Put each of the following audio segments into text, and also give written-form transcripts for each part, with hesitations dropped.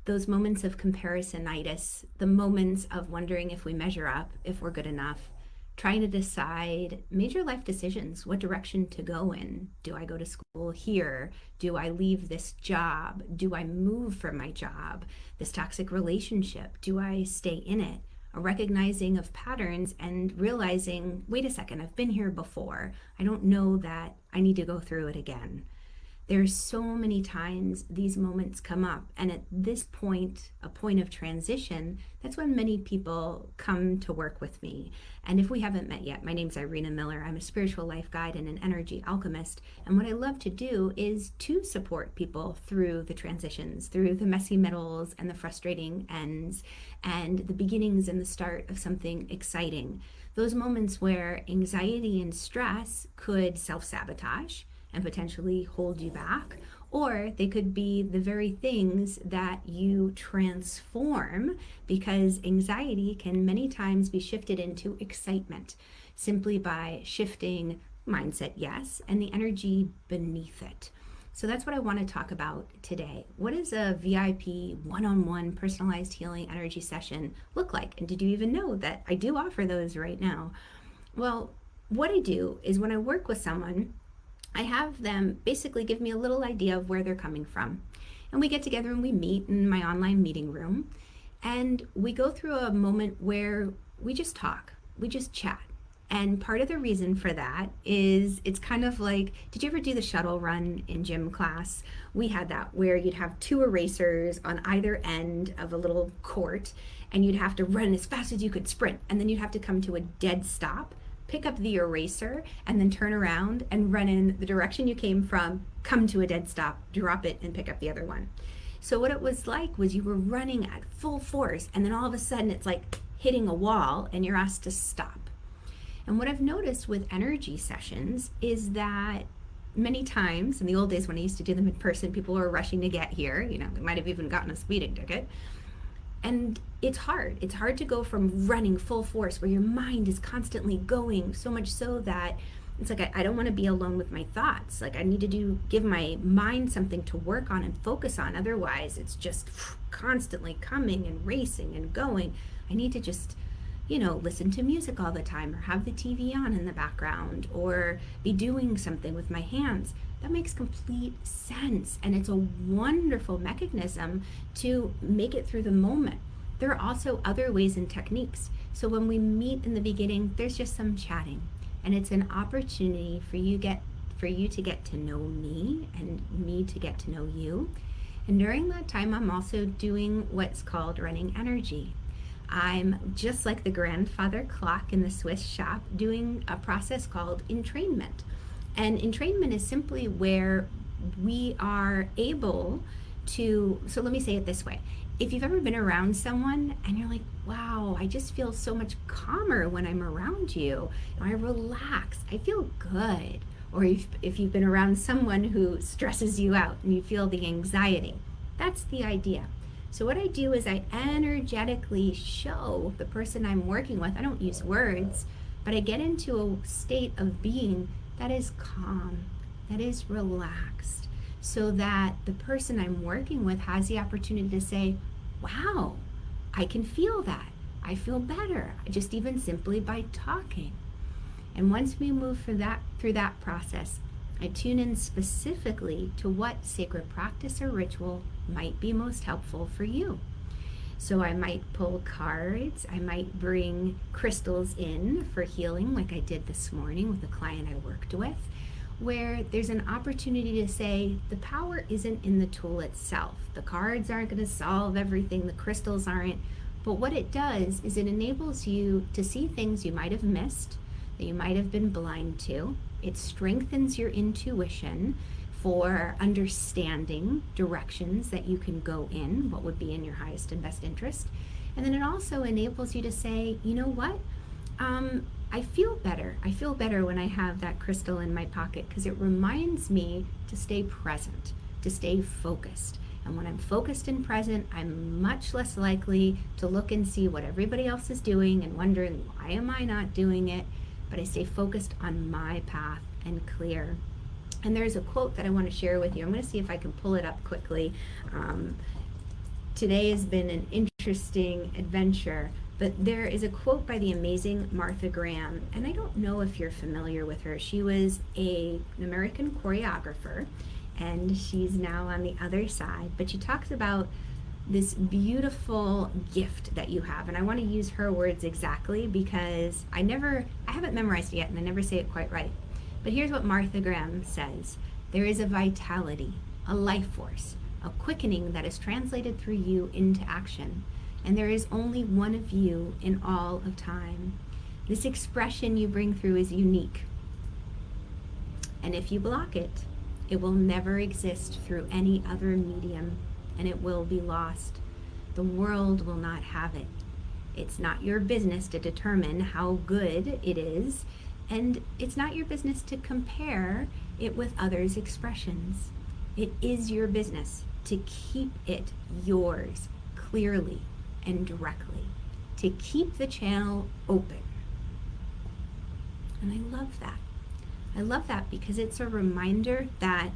those moments of comparisonitis, the moments of wondering if we measure up, if we're good enough, trying to decide major life decisions, what direction to go in. Do I go to school here? Do I leave this job? Do I move from my job? This toxic relationship, do I stay in it? A recognizing of patterns and realizing, wait a second, I've been here before. I don't know that I need to go through it again. There's so many times these moments come up, and at this point, a point of transition, that's when many people come to work with me. And if we haven't met yet, my name's Irina Miller. I'm a spiritual life guide and an energy alchemist, and what I love to do is to support people through the transitions, through the messy middles and the frustrating ends, and the beginnings and the start of something exciting. Those moments where anxiety and stress could self-sabotage and potentially hold you back, or they could be the very things that you transform, because anxiety can many times be shifted into excitement simply by shifting mindset, yes, and the energy beneath it. So that's what I want to talk about today. What does a VIP one-on-one personalized healing energy session look like? And did you even know that I do offer those right now? Well, what I do is when I work with someone, I have them basically give me a little idea of where they're coming from. And we get together and we meet in my online meeting room. And we go through a moment where we just talk, we just chat. And part of the reason for that is it's kind of like, did you ever do the shuttle run in gym class? We had that where you'd have two erasers on either end of a little court, and you'd have to run as fast as you could sprint. And then you'd have to come to a dead stop, pick up the eraser, and then turn around and run in the direction you came from, come to a dead stop, drop it, and pick up the other one. So what it was like was you were running at full force, and then all of a sudden it's like hitting a wall and you're asked to stop. And what I've noticed with energy sessions is that many times, in the old days when I used to do them in person, people were rushing to get here, they might have even gotten a speeding ticket. And it's hard. It's hard to go from running full force where your mind is constantly going, so much so that it's like I don't want to be alone with my thoughts. Like I need to give my mind something to work on and focus on. Otherwise, it's just constantly coming and racing and going. I need to just, listen to music all the time, or have the TV on in the background, or be doing something with my hands. That makes complete sense, and it's a wonderful mechanism to make it through the moment. There are also other ways and techniques. So when we meet in the beginning, there's just some chatting, and it's an opportunity for you to get to know me and me to get to know you. And during that time, I'm also doing what's called running energy. I'm just like the grandfather clock in the Swiss shop, doing a process called entrainment. And entrainment is simply where we are able to, so let me say it this way. If you've ever been around someone and you're like, wow, I just feel so much calmer when I'm around you. I relax, I feel good. Or if you've been around someone who stresses you out and you feel the anxiety, that's the idea. So what I do is I energetically show the person I'm working with, I don't use words, but I get into a state of being that is calm, that is relaxed, so that the person I'm working with has the opportunity to say, wow, I can feel that. I feel better, just even simply by talking. And once we move through that process, I tune in specifically to what sacred practice or ritual might be most helpful for you. So I might pull cards, I might bring crystals in for healing, like I did this morning with a client I worked with, where there's an opportunity to say the power isn't in the tool itself. The cards aren't going to solve everything, the crystals aren't, but what it does is it enables you to see things you might have missed, that you might have been blind to. It strengthens your intuition for understanding directions that you can go in, what would be in your highest and best interest. And then it also enables you to say, you know what? I feel better. I feel better when I have that crystal in my pocket, because it reminds me to stay present, to stay focused. And when I'm focused and present, I'm much less likely to look and see what everybody else is doing and wondering, why am I not doing it? But I stay focused on my path and clear. And there's a quote that I want to share with you. I'm going to see if I can pull it up quickly Today has been an interesting adventure, but there is a quote by the amazing Martha Graham, and I don't know if you're familiar with her. She was an American choreographer, and she's now on the other side, but she talks about this beautiful gift that you have, and I want to use her words exactly because I haven't memorized it yet, and I never say it quite right. But here's what Martha Graham says: there is a vitality, a life force, a quickening that is translated through you into action, and there is only one of you in all of time. This expression you bring through is unique, and if you block it, it will never exist through any other medium, and it will be lost. The world will not have it. It's not your business to determine how good it is, and it's not your business to compare it with others' expressions. It is your business to keep it yours clearly and directly, to keep the channel open. And I love that. I love that because it's a reminder that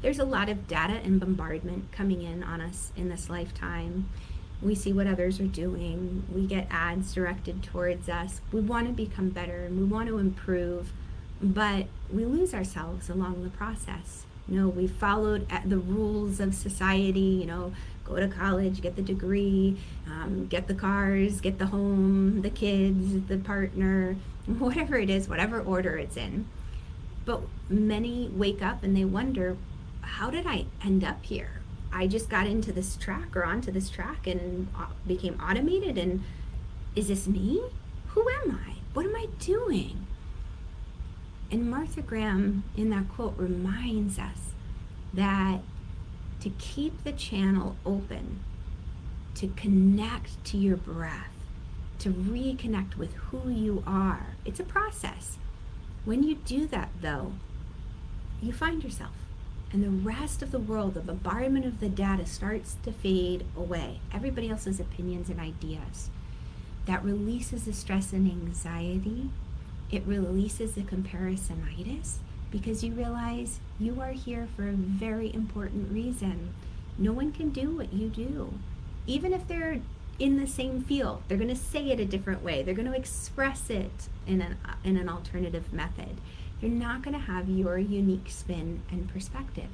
there's a lot of data and bombardment coming in on us in this lifetime. We see what others are doing. We get ads directed towards us. We want to become better and we want to improve, but we lose ourselves along the process. We followed the rules of society, go to college, get the degree, get the cars, get the home, the kids, the partner, whatever it is, whatever order it's in. But many wake up and they wonder, how did I end up here? I just got into this track or onto this track and became automated, and is this me? Who am I? What am I doing? And Martha Graham in that quote reminds us that to keep the channel open, to connect to your breath, to reconnect with who you are, it's a process. When you do that though, you find yourself, and the rest of the world, the bombardment of the data starts to fade away. Everybody else's opinions and ideas. That releases the stress and anxiety. It releases the comparison-itis because you realize you are here for a very important reason. No one can do what you do. Even if they're in the same field, they're going to say it a different way. They're going to express it in an alternative method. You're not going to have your unique spin and perspective.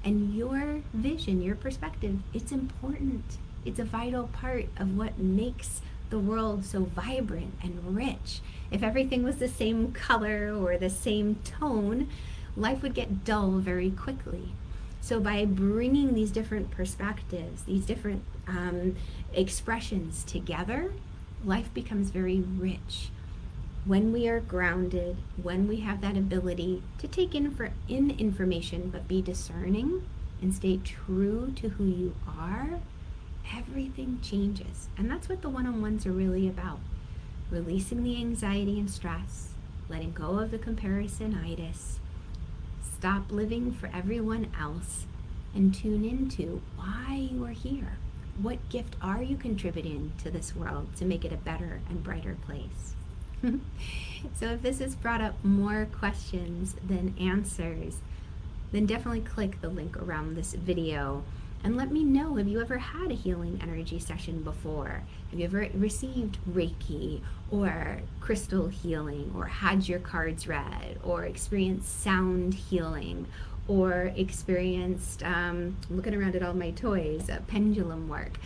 And your vision, your perspective, it's important. It's a vital part of what makes the world so vibrant and rich. If everything was the same color or the same tone, life would get dull very quickly. So by bringing these different perspectives, these different expressions together, life becomes very rich. When we are grounded, when we have that ability to take in information but be discerning and stay true to who you are, everything changes. And that's what the one-on-ones are really about. Releasing the anxiety and stress, letting go of the comparison-itis, stop living for everyone else, and tune into why you are here. What gift are you contributing to this world to make it a better and brighter place? So if this has brought up more questions than answers, then definitely click the link around this video and let me know, have you ever had a healing energy session before? Have you ever received Reiki or crystal healing, or had your cards read, or experienced sound healing, or experienced, looking around at all my toys, pendulum work?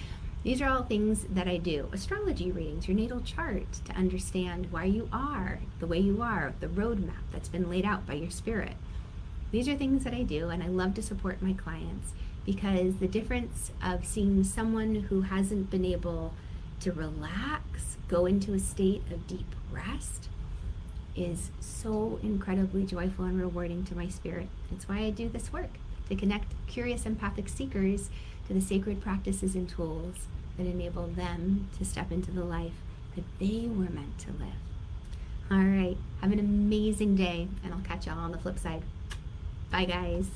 These are all things that I do. Astrology readings, your natal chart, to understand why you are the way you are, the roadmap that's been laid out by your spirit. These are things that I do, and I love to support my clients, because the difference of seeing someone who hasn't been able to relax, go into a state of deep rest, is so incredibly joyful and rewarding to my spirit. It's why I do this work, to connect curious empathic seekers to the sacred practices and tools that enable them to step into the life that they were meant to live. All right, have an amazing day, and I'll catch y'all on the flip side. Bye, guys.